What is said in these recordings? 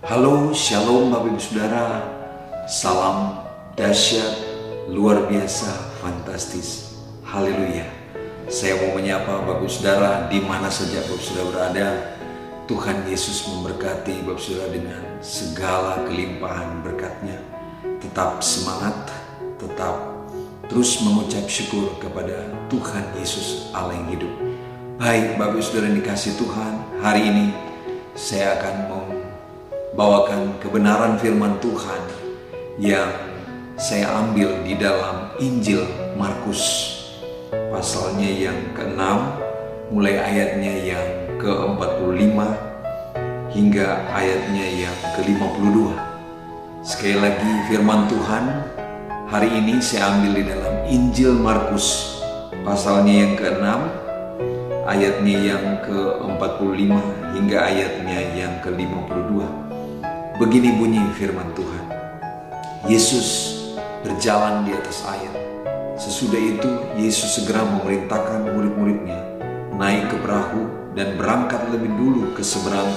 Halo, shalom Bapak Ibu Saudara. Salam dahsyat, luar biasa, fantastis. Haleluya. Saya mau menyapa Bapak Ibu Saudara di mana saja Bapak Ibu Saudara berada. Tuhan Yesus memberkati Bapak Ibu Saudara dengan segala kelimpahan berkat-Nya. Tetap semangat, tetap terus mengucap syukur kepada Tuhan Yesus Allah yang hidup. Baik Bapak Ibu Saudara yang dikasihi Tuhan, hari ini saya akan membawakan kebenaran firman Tuhan yang saya ambil di dalam Injil Markus pasalnya yang ke-6 mulai ayatnya yang ke-45 hingga ayatnya yang ke-52. Sekali lagi firman Tuhan hari ini saya ambil di dalam Injil Markus pasalnya yang ke-6 ayatnya yang ke-45 hingga ayatnya yang ke-52. Begini bunyi firman Tuhan. Yesus berjalan di atas air. Sesudah itu Yesus segera memerintahkan murid-muridnya naik ke perahu dan berangkat lebih dulu ke seberang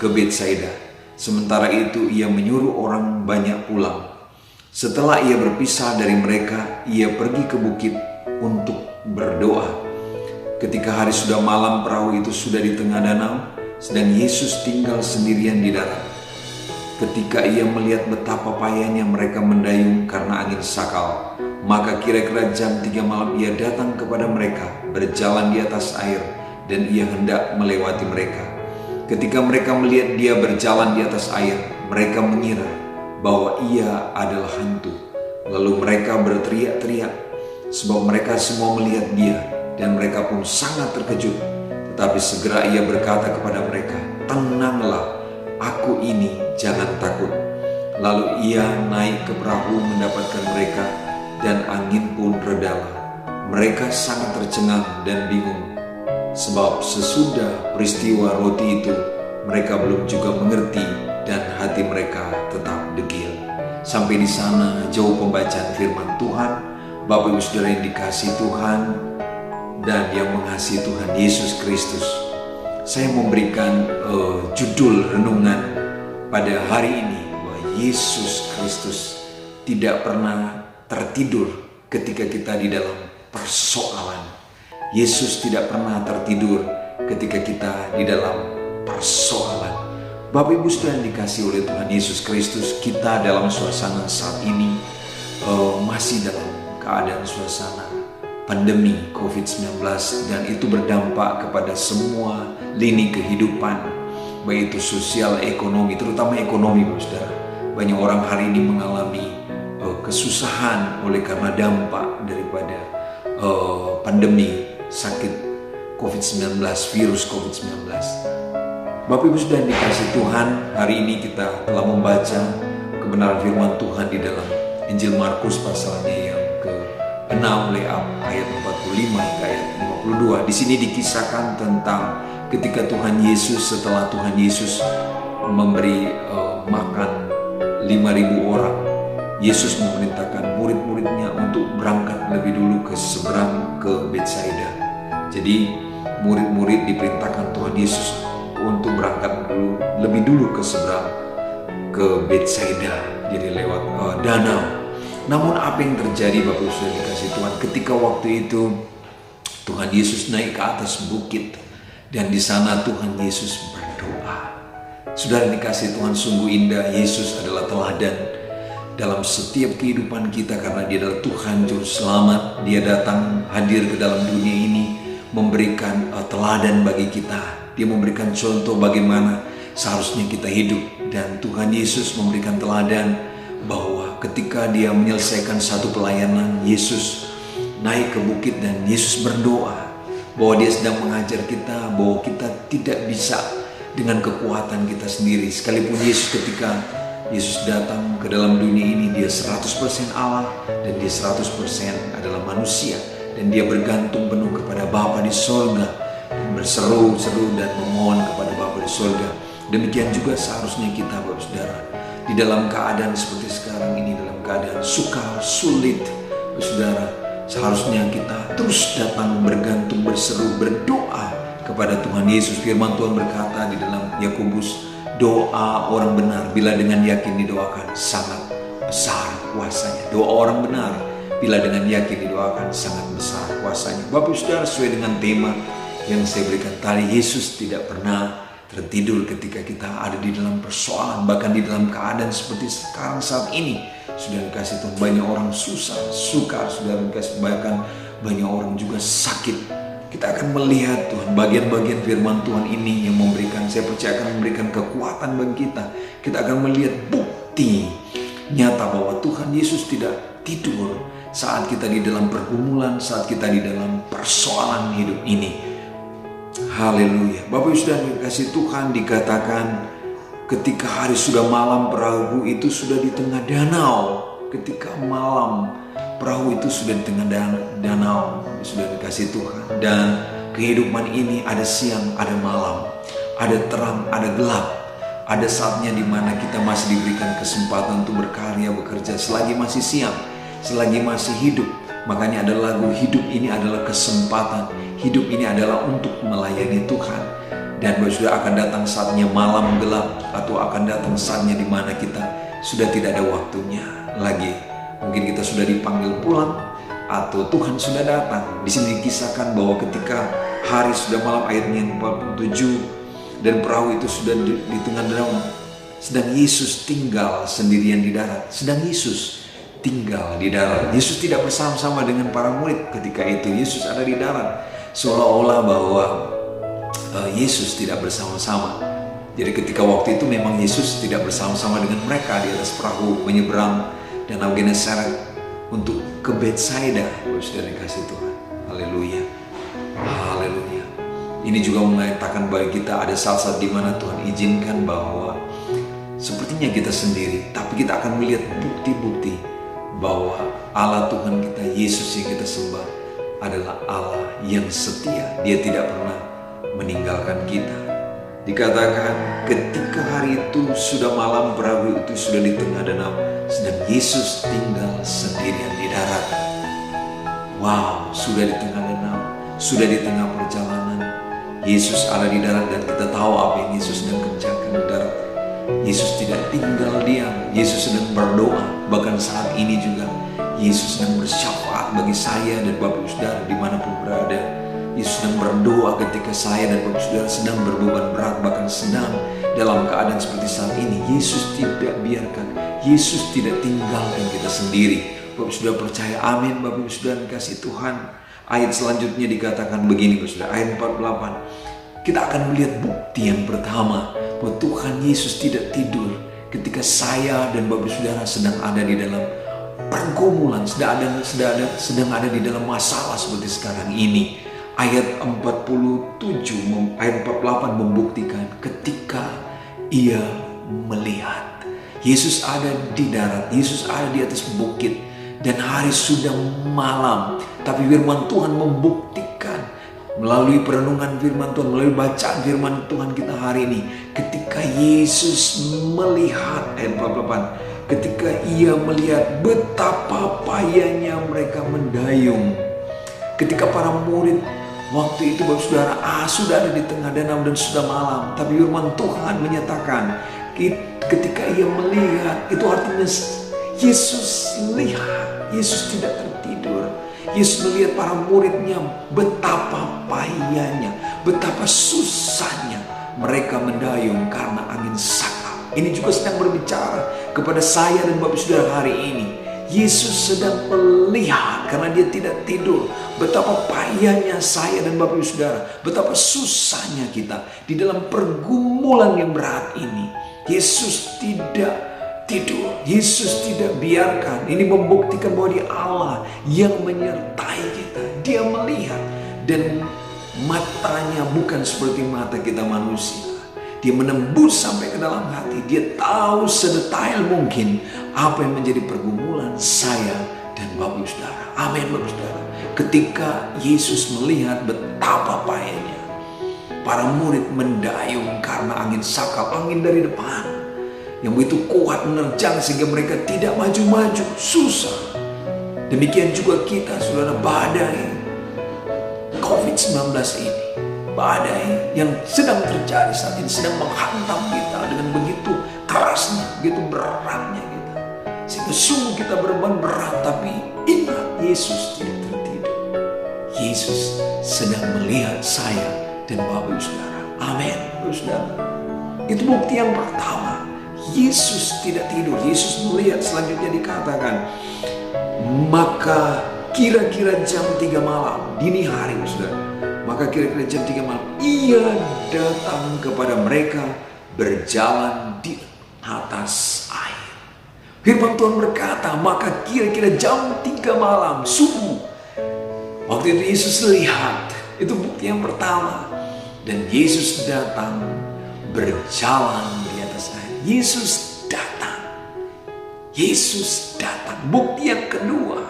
ke Betsaida. Sementara itu ia menyuruh orang banyak pulang. Setelah ia berpisah dari mereka, ia pergi ke bukit untuk berdoa. Ketika hari sudah malam, perahu itu sudah di tengah danau, sedang Yesus tinggal sendirian di darat. Ketika ia melihat betapa payahnya mereka mendayung karena angin sakal, maka kira-kira jam 3 malam ia datang kepada mereka, berjalan di atas air, dan ia hendak melewati mereka. Ketika mereka melihat dia berjalan di atas air, mereka mengira bahwa ia adalah hantu. Lalu mereka berteriak-teriak, sebab mereka semua melihat dia, dan mereka pun sangat terkejut. Tetapi segera ia berkata kepada mereka, "Tenanglah, aku ini, jangan takut." Lalu ia naik ke perahu mendapatkan mereka, dan angin pun redalah. Mereka sangat tercengang dan bingung, sebab sesudah peristiwa roti itu, mereka belum juga mengerti dan hati mereka tetap degil. Sampai di sana jauh pembacaan firman Tuhan. Bapak Ibu Saudara yang dikasihi Tuhan dan yang mengasihi Tuhan Yesus Kristus, saya memberikan judul renungan pada hari ini bahwa Yesus Kristus tidak pernah tertidur ketika kita di dalam persoalan. Yesus tidak pernah tertidur ketika kita di dalam persoalan. Bapak Ibu Saudara yang dikasihi oleh Tuhan Yesus Kristus, kita dalam suasana saat ini masih dalam keadaan suasana pandemi COVID-19, dan itu berdampak kepada semua lini kehidupan, baik itu sosial, ekonomi, terutama ekonomi, Saudara. Banyak orang hari ini mengalami kesusahan oleh karena dampak daripada pandemi sakit COVID-19, virus COVID-19. Bapak Ibu Saudara yang dikasihi Tuhan, hari ini kita telah membaca kebenaran firman Tuhan di dalam Injil Markus pasalnya yang ke-6 ayat 45 hingga ayat 52. Di sini dikisahkan tentang ketika Tuhan Yesus, setelah Tuhan Yesus memberi makan 5.000 orang, Yesus memerintahkan murid-muridnya untuk berangkat lebih dulu ke seberang ke Betsaida. Jadi murid-murid diperintahkan Tuhan Yesus untuk berangkat lebih dulu ke seberang ke Betsaida, jadi lewat danau. Namun apa yang terjadi Bapak Ibu Saudara dikasihi Tuhan, ketika waktu itu Tuhan Yesus naik ke atas bukit, dan di sana Tuhan Yesus berdoa. Saudara dikasihi Tuhan, sungguh indah. Yesus adalah teladan dalam setiap kehidupan kita karena Dia adalah Tuhan Juru Selamat. Dia datang hadir ke dalam dunia ini memberikan teladan bagi kita. Dia memberikan contoh bagaimana seharusnya kita hidup, dan Tuhan Yesus memberikan teladan bahwa ketika Dia menyelesaikan satu pelayanan, Yesus naik ke bukit dan Yesus berdoa bahwa Dia sedang mengajar kita bahwa kita tidak bisa dengan kekuatan kita sendiri. Sekalipun Yesus, ketika Yesus datang ke dalam dunia ini, Dia 100% Allah dan Dia 100% adalah manusia, dan Dia bergantung penuh kepada Bapa di sorga, berseru-seru dan memohon kepada Bapa di sorga. Demikian juga seharusnya kita, Bapak Saudara, di dalam keadaan seperti sekarang ini, dalam keadaan sukar, sulit, Saudara, seharusnya kita terus datang bergantung, berseru, berdoa kepada Tuhan Yesus. Firman Tuhan berkata di dalam Yakobus Doa orang benar bila dengan yakin didoakan sangat besar kuasanya. Doa orang benar bila dengan yakin didoakan sangat besar kuasanya. Bapak Saudara, sesuai dengan tema yang saya berikan tadi, Yesus tidak pernah tertidur ketika kita ada di dalam persoalan, bahkan di dalam keadaan seperti sekarang saat ini. Sudah dikasih Tuhan, banyak orang susah, sukar, sudah dikasih, bahkan banyak orang juga sakit. Kita akan melihat Tuhan bagian-bagian firman Tuhan ini yang memberikan, saya percaya akan memberikan kekuatan bagi kita. Kita akan melihat bukti nyata bahwa Tuhan Yesus tidak tidur saat kita di dalam pergumulan, saat kita di dalam persoalan hidup ini. Haleluya. Bapak Ibu sudah dikasih Tuhan, dikatakan ketika hari sudah malam, perahu itu sudah di tengah danau. Ketika malam, perahu itu sudah di tengah danau. Sudah dikasih Tuhan. Dan kehidupan ini ada siang, ada malam, ada terang, ada gelap. Ada saatnya di mana kita masih diberikan kesempatan untuk berkarya, bekerja selagi masih siang, selagi masih hidup. Makanya ada lagu, hidup ini adalah kesempatan, hidup ini adalah untuk melayani Tuhan. Dan sudah akan datang saatnya malam gelap, atau akan datang saatnya di mana kita sudah tidak ada waktunya lagi. Mungkin kita sudah dipanggil pulang, atau Tuhan sudah datang. Di sini dikisahkan bahwa ketika hari sudah malam, ayatnya 47, dan perahu itu sudah di tengah danau, sedang Yesus tinggal sendirian di darat. Sedang Yesus tinggal di darat. Yesus tidak bersama-sama dengan para murid ketika itu. Yesus ada di darat, seolah-olah bahwa Yesus tidak bersama-sama. Jadi ketika waktu itu memang Yesus tidak bersama-sama dengan mereka di atas perahu menyeberang Danau Genesaret untuk ke Betsaida. Sudah dikasih Tuhan. Haleluya. Haleluya. Ini juga mengatakan bagi kita ada saat-saat di mana Tuhan izinkan bahwa sepertinya kita sendiri, tapi kita akan melihat bukti-bukti bahwa Allah Tuhan kita, Yesus yang kita sembah, adalah Allah yang setia. Dia tidak pernah meninggalkan kita. Dikatakan ketika hari itu sudah malam, perahu itu sudah di tengah danau, sedang Yesus tinggal sendirian di darat. Wow, sudah di tengah danau, sudah di tengah perjalanan, Yesus ada di darat. Dan kita tahu apa yang Yesus sedang kerjakan di darat. Yesus tidak tinggal diam, Yesus sedang berdoa. Bahkan saat ini juga Yesus sedang bersyafaat bagi saya dan Bapak Saudara dimanapun berada. Yesus sedang berdoa ketika saya dan Bapak Saudara sedang berbeban berat, bahkan sedang dalam keadaan seperti saat ini. Yesus tidak biarkan, Yesus tidak tinggalkan kita sendiri. Bapak Saudara percaya? Amin. Bapak Saudara kasih Tuhan. Ayat selanjutnya dikatakan begini, Bapak Saudara, ayat 48. Kita akan melihat bukti yang pertama bahwa Tuhan Yesus tidak tidur ketika saya dan Bapak Saudara sedang ada di dalam pergumulan, sedang ada di dalam masalah seperti sekarang ini. Ayat 47, ayat 48 membuktikan ketika ia melihat. Yesus ada di darat, Yesus ada di atas bukit, dan hari sudah malam. Tapi firman Tuhan membuktikan melalui perenungan firman Tuhan, melalui bacaan firman Tuhan kita hari ini, ketika Yesus melihat, ayat 48, ketika ia melihat betapa payahnya mereka mendayung. Ketika para murid waktu itu, Bapak Saudara, sudah ada di tengah danau dan sudah malam. Tapi firman Tuhan menyatakan ketika ia melihat, itu artinya Yesus lihat, Yesus tidak tertidur. Yesus melihat para muridnya betapa payahnya, betapa susahnya mereka mendayung karena angin sakal. Ini juga sedang berbicara kepada saya dan Bapak Saudara hari ini. Yesus sedang melihat karena dia tidak tidur betapa payahnya saya dan Bapak Ibu Saudara, betapa susahnya kita di dalam pergumulan yang berat ini. Yesus tidak tidur, Yesus tidak biarkan. Ini membuktikan bahwa dia Allah yang menyertai kita. Dia melihat dan matanya bukan seperti mata kita manusia. Dia menembus sampai ke dalam hati. Dia tahu sedetail mungkin apa yang menjadi pergumulan saya dan Bapak Ibu Saudara. Amin, Bapak Saudara. Ketika Yesus melihat betapa payahnya, para murid mendayung karena angin sakal, angin dari depan yang begitu kuat menerjang sehingga mereka tidak maju-maju, susah. Demikian juga kita, saudara, badai COVID-19 ini, badai yang sedang terjadi saat ini, sedang menghantam kita dengan kerasnya, begitu beratnya kita. Sehingga sungguh kita berbeban berat, tapi ingat Yesus tidak tertidur. Yesus sedang melihat saya dan Bapak Ibu Saudara. Amin, Bapak Ibu Saudara. Itu bukti yang pertama. Yesus tidak tidur. Yesus melihat, selanjutnya dikatakan, maka kira-kira jam 3 malam, dini hari, Saudara. Maka kira-kira jam 3 malam, ia datang kepada mereka berjalan di atas air. Firman Tuhan berkata, maka kira-kira jam 3 malam, subuh. Waktu itu Yesus lihat, itu bukti yang pertama. Dan Yesus datang berjalan di atas air. Yesus datang. Yesus datang. Bukti yang kedua,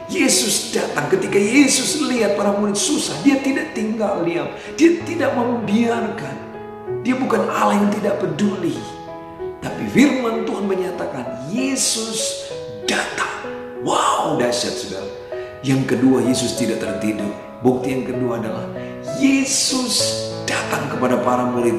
Yesus datang. Ketika Yesus lihat para murid susah, dia tidak tinggal diam. Dia tidak membiarkan. Dia bukan Allah yang tidak peduli. Tapi firman Tuhan menyatakan Yesus datang. Wow, dahsyat saudara. Yang kedua, Yesus tidak tertidur. Bukti yang kedua adalah Yesus datang kepada para murid.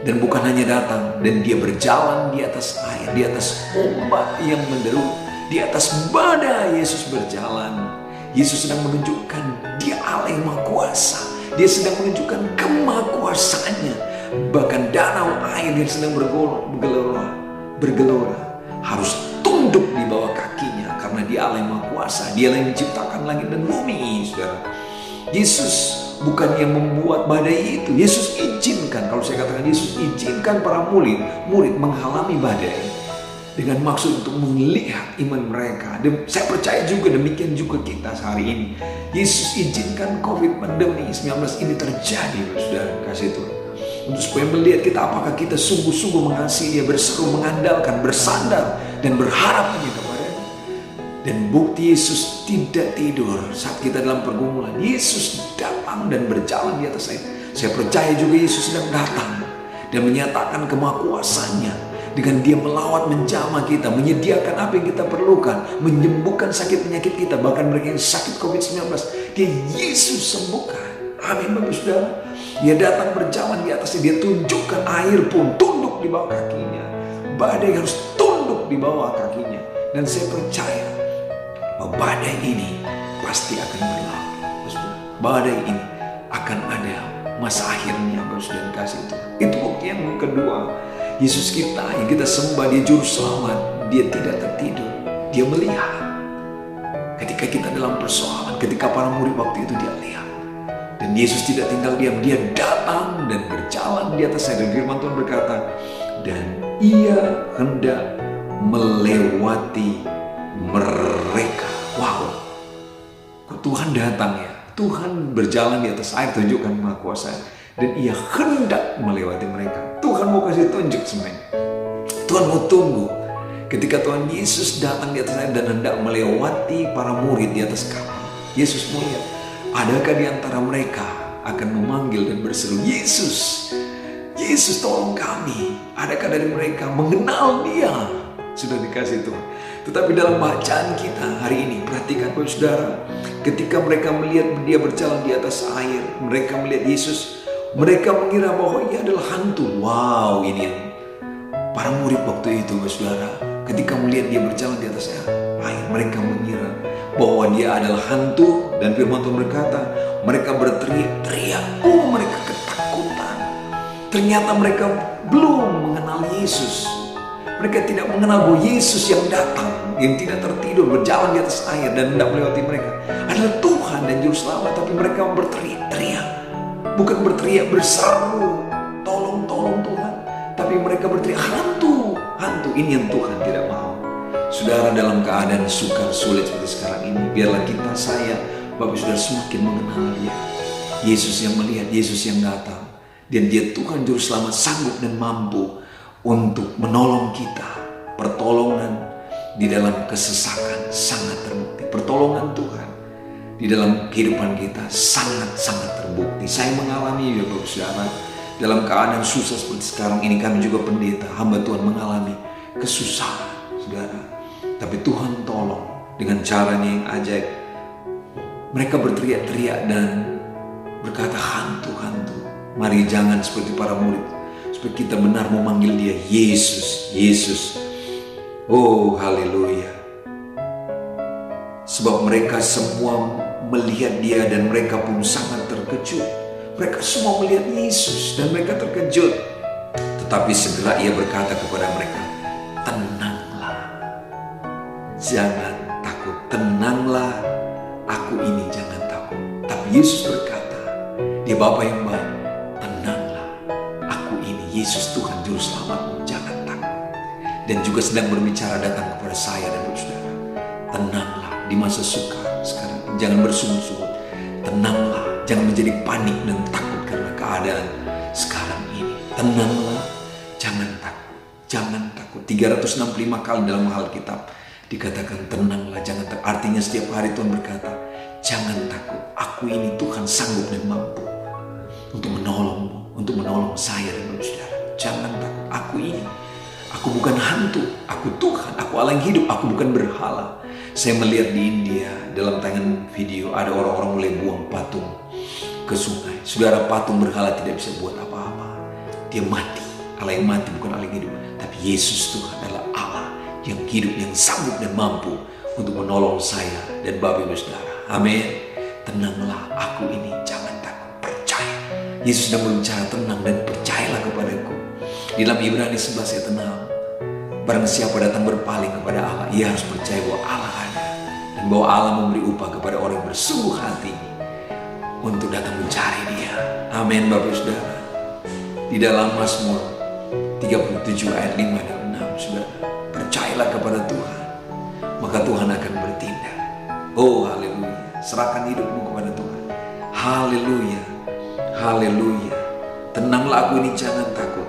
Dan bukan hanya datang, dan dia berjalan di atas air, di atas ombak yang menderu, di atas badai Yesus berjalan. Yesus sedang menunjukkan dia Allah yang Maha Kuasa. Dia sedang menunjukkan kemahakuasaannya. Bahkan danau air yang sedang bergelora harus tunduk di bawah kakinya, karena dia Allah yang Maha Kuasa. Dia yang menciptakan langit dan bumi, saudara. Yesus bukan yang membuat badai itu. Yesus izinkan, kalau saya katakan Yesus izinkan para murid mengalami badai dengan maksud untuk melihat iman mereka. Dan saya percaya juga demikian juga kita hari ini. Yesus izinkan COVID pandemi 19 ini terjadi, saudara kasih Tuhan, untuk supaya melihat kita apakah kita sungguh-sungguh mengasihi Dia, berseru, mengandalkan, bersandar dan berharap hanya kepada. Dan bukti Yesus tidak tidur saat kita dalam pergumulan. Yesus datang dan berjalan di atas air. Saya percaya juga Yesus sedang datang dan menyatakan kemahakuasaannya dengan Dia melawat menjamah kita, menyediakan apa yang kita perlukan, menyembuhkan sakit penyakit kita, bahkan mereka yang sakit COVID-19, Dia Yesus sembuhkan. Amin, Bapak Saudara. Dia datang berjalan di atasnya. Dia tunjukkan air pun tunduk di bawah kakinya. Badai harus tunduk di bawah kakinya. Dan saya percaya bahwa badai ini pasti akan berlalu. Badai ini akan ada masa akhirnya, Bapak Saudara kasih itu. Itu bukti yang kedua. Yesus kita yang kita sembah, Dia juru selamat. Dia tidak tertidur. Dia melihat. Ketika kita dalam persoalan, ketika para murid waktu itu dia lihat. Dan Yesus tidak tinggal diam. Dia datang dan berjalan di atas air. Dan firman Tuhan berkata, dan ia hendak melewati mereka. Wow, Tuhan datang ya. Tuhan berjalan di atas air, tunjukkan Maha Kuasa. Dan ia hendak melewati mereka. Tuhan mau kasih tunjuk semuanya. Tuhan mau tunggu ketika Tuhan Yesus datang di atas air dan hendak melewati para murid di atas kapal. Yesus melihat, adakah di antara mereka akan memanggil dan berseru, Yesus, Yesus tolong kami. Adakah dari mereka mengenal Dia? Sudah dikasih Tuhan. Tetapi dalam bacaan kita hari ini, perhatikan Bapak Saudara, ketika mereka melihat Dia berjalan di atas air, mereka melihat Yesus, mereka mengira bahwa Ia adalah hantu. Wow, ini yang para murid waktu itu, Bapak Saudara, ketika melihat Dia berjalan di atas air, mereka mengira bahwa Dia adalah hantu. Dan firman Tuhan berkata, mereka berteriak-teriak. Oh, mereka ketakutan. Ternyata mereka belum mengenal Yesus. Mereka tidak mengenal bahwa Yesus yang datang, yang tidak tertidur, berjalan di atas air dan hendak melewati mereka adalah Tuhan dan Juru Selamat. Tapi mereka berteriak-teriak, bukan berteriak berseru, tolong, tolong Tuhan. Tapi mereka berteriak, hantu, hantu. Ini yang Tuhan tidak mau. Saudara, dalam keadaan sukar sulit seperti sekarang ini, biarlah kita, saya, Bapak Saudara semakin mengenal Dia. Yesus yang melihat, Yesus yang datang. Dan Dia Tuhan Juru Selamat, sanggup dan mampu untuk menolong kita. Pertolongan di dalam kesesakan sangat terbukti. Pertolongan Tuhan di dalam kehidupan kita sangat-sangat terbukti. Saya mengalami ya Bapak Saudara, dalam keadaan susah seperti sekarang ini, kami juga pendeta, hamba Tuhan mengalami kesusahan, Saudara. Tapi Tuhan tolong dengan caranya yang ajaib. Mereka berteriak-teriak dan berkata, hantu, hantu. Mari jangan seperti para murid. supaya kita benar memanggil dia Yesus, Yesus. Oh, haleluya. Sebab mereka semua melihat dia dan mereka pun sangat terkejut. Mereka semua melihat Yesus dan mereka terkejut. Tetapi segera ia berkata kepada mereka, tenanglah, jangan takut, tenanglah, aku ini, jangan takut. Tapi Yesus berkata, dia Bapa yang baik, tenanglah, aku ini, Yesus Tuhan Juru Selamatmu, jangan takut. Dan juga sedang berbicara datang kepada saya dan saudara, tenanglah di masa sukar sekarang, jangan bersungut-sungut, tenanglah, jangan menjadi panik dan takut karena keadaan sekarang ini. Tenanglah, jangan takut, jangan takut. 365 kali dalam Alkitab dikatakan tenanglah, jangan takut. Artinya setiap hari Tuhan berkata, jangan takut, aku ini Tuhan sanggup dan mampu untuk menolongmu, untuk menolong saya dan saudara. Jangan takut, aku ini, aku bukan hantu, aku Tuhan, aku Allah yang hidup, aku bukan berhala. Saya melihat di India dalam tayangan video ada orang-orang mulai buang patung ke sungai. Saudara, patung berhala tidak bisa buat apa-apa. Dia mati. Allah yang mati bukan Allah yang hidup. Tapi Yesus Tuhan adalah Allah yang hidup, yang sanggup dan mampu untuk menolong saya dan Bapak Ibu Saudara. Amin. Tenanglah, aku ini, jangan takut, percaya. Yesus sedang berbicara, tenang dan percayalah kepadaku. Di dalam Ibrani 11 ya, tenang. Barang siapa datang berpaling kepada Allah, ia harus percaya bahwa Allah ada dan bahwa Allah memberi upah kepada orang yang bersungguh hati untuk datang mencari dia. Amin, Bapak Saudara. Di dalam Mazmur 37 ayat 5 dan 6, saudara, percayalah kepada Tuhan, maka Tuhan akan bertindak. Oh, haleluya. Serahkan hidupmu kepada Tuhan. Haleluya. Haleluya. Tenanglah, aku ini, jangan takut.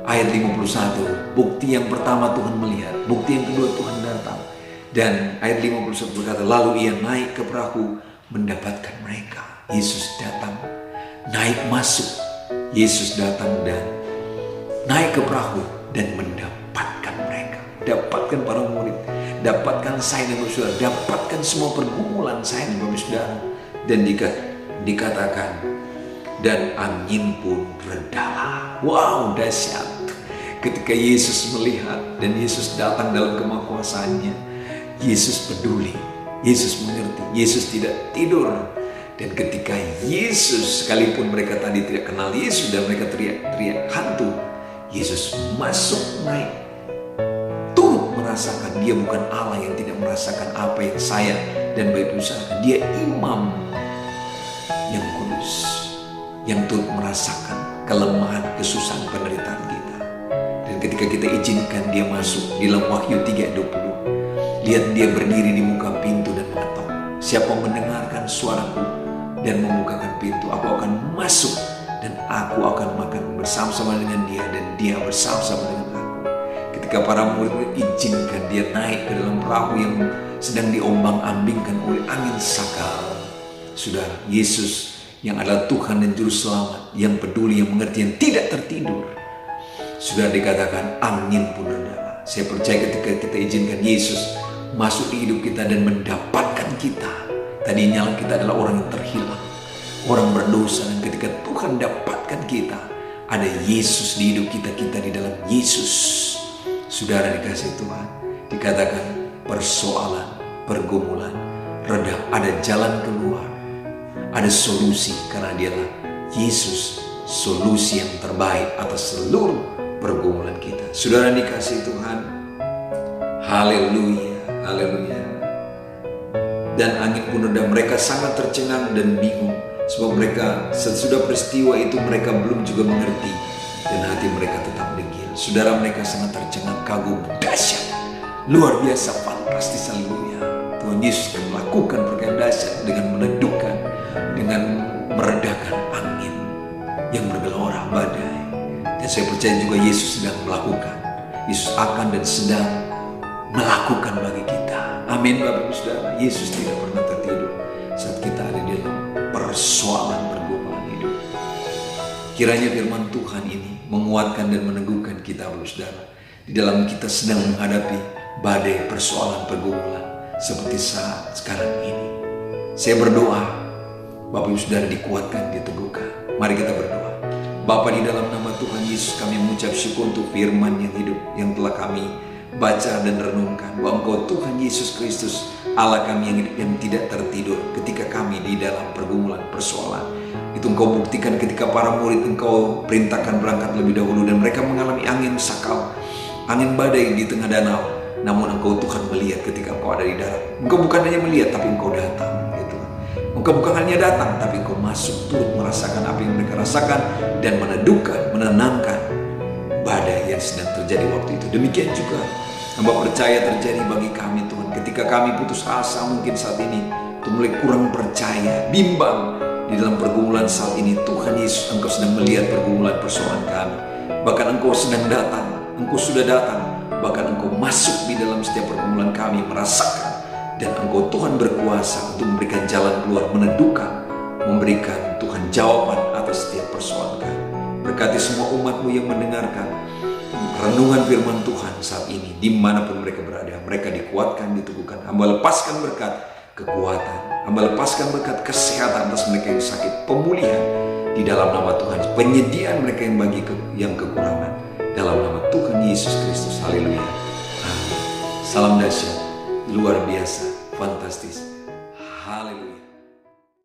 Ayat 51, bukti yang pertama Tuhan melihat, bukti yang kedua Tuhan datang. Dan ayat 51 berkata, lalu ia naik ke perahu mendapatkan mereka. Yesus datang, naik masuk. Yesus datang dan naik ke perahu dan mendapatkan mereka. Dapatkan para murid, dapatkan saya dan saudara, dapatkan semua pergumulan saya dan saudara. Dan dikatakan, dan angin pun redalah. Wow, dahsyat. Ketika Yesus melihat dan Yesus datang dalam kemahakuasaannya, Yesus peduli, Yesus mengerti, Yesus tidak tidur. Dan ketika Yesus, sekalipun mereka tadi tidak kenal Yesus dan mereka teriak-teriak hantu, Yesus masuk naik, turut merasakan. Dia bukan Allah yang tidak merasakan apa yang saya dan Bapak Ibu rasakan. Dia imam yang kudus, yang turut merasakan kelemahan, kesusahan, penderitaan kita. Dan ketika kita izinkan dia masuk, di dalam Wahyu 3:20, lihat dia berdiri di muka pintu dan mengetok. Siapa mendengarkan suaraku dan membukakan pintu, aku akan masuk dan aku akan makan bersama-sama dengan dia dan dia bersama-sama dengan aku. Ketika para murid izinkan dia naik ke dalam perahu yang sedang diombang-ambingkan oleh angin sakal, saudara, Yesus yang adalah Tuhan dan Juru Selamat, yang peduli, yang mengerti, yang tidak tertidur, sudah dikatakan angin pun reda. Saya percaya ketika kita izinkan Yesus masuk di hidup kita dan mendapatkan kita, tadinya kita adalah orang yang terhilang, orang berdosa, dan ketika Tuhan dapatkan kita, ada Yesus di hidup kita, kita di dalam Yesus. Saudara dikasih Tuhan, dikatakan persoalan, pergumulan reda, ada jalan keluar, ada solusi, karena dialah Yesus, solusi yang terbaik atas seluruh pergumulan kita. Saudara dikasih Tuhan, haleluya, haleluya. Dan angin pun reda, mereka sangat tercengang dan bingung, sebab mereka sesudah peristiwa itu mereka belum juga mengerti, dan hati mereka tetap degil. Saudara, mereka sangat tercengang, kagum, dahsyat, luar biasa, fantastis, haleluya. Tuhan Yesus melakukan perkara dahsyat dengan menedukkan, dengan meredakan angin yang bergelora badai. Dan saya percaya juga Yesus sedang melakukan, Yesus akan dan sedang melakukan bagi kita. Amin, Bapak Ibu Saudara. Yesus tidak pernah tertidur saat kita ada di dalam persoalan pergumulan hidup. Kiranya firman Tuhan ini menguatkan dan meneguhkan kita, Bapak Ibu Saudara, di dalam kita sedang menghadapi badai persoalan pergumulan seperti saat sekarang ini. Saya berdoa Bapak Ibu Saudara dikuatkan, diteguhkan. Mari kita berdoa. Bapa, di dalam nama Tuhan Yesus kami mengucap syukur untuk firman yang hidup yang telah kami baca dan renungkan, bahwa Engkau Tuhan Yesus Kristus, Allah kami yang hidup, yang tidak tertidur ketika kami di dalam pergumulan, persoalan. Itu Engkau buktikan ketika para murid Engkau perintahkan berangkat lebih dahulu, dan mereka mengalami angin sakau, angin badai di tengah danau. Namun Engkau Tuhan melihat ketika Engkau ada di darat. Engkau bukan hanya melihat, tapi Engkau datang. Engkau bukan hanya datang, tapi Engkau masuk, turut merasakan apa yang mereka rasakan, dan meneduhkan, menenangkan badai yang sedang terjadi waktu itu. Demikian juga Hamba percaya terjadi bagi kami, Tuhan. Ketika kami putus asa mungkin saat ini, Tuhan, mulai kurang percaya, bimbang di dalam pergumulan saat ini, Tuhan Yesus, Engkau sedang melihat pergumulan persoalan kami. Bahkan Engkau sedang datang, Engkau sudah datang, bahkan Engkau masuk di dalam setiap pergumulan kami, merasakan. Dan Engkau Tuhan berkuasa untuk memberikan jalan keluar, meneduhkan, memberikan Tuhan jawaban atas setiap persoalan kami. Berkati semua umat-Mu yang mendengarkan renungan firman Tuhan saat ini, dimanapun mereka berada, mereka dikuatkan, diteguhkan. Hamba lepaskan berkat kekuatan, hamba lepaskan berkat kesehatan atas mereka yang sakit, pemulihan di dalam nama Tuhan, penyediaan mereka yang bagi yang kekurangan, dalam nama Tuhan Yesus Kristus. Haleluya. Amin. Salam dahsyat, luar biasa, fantastis. Haleluya.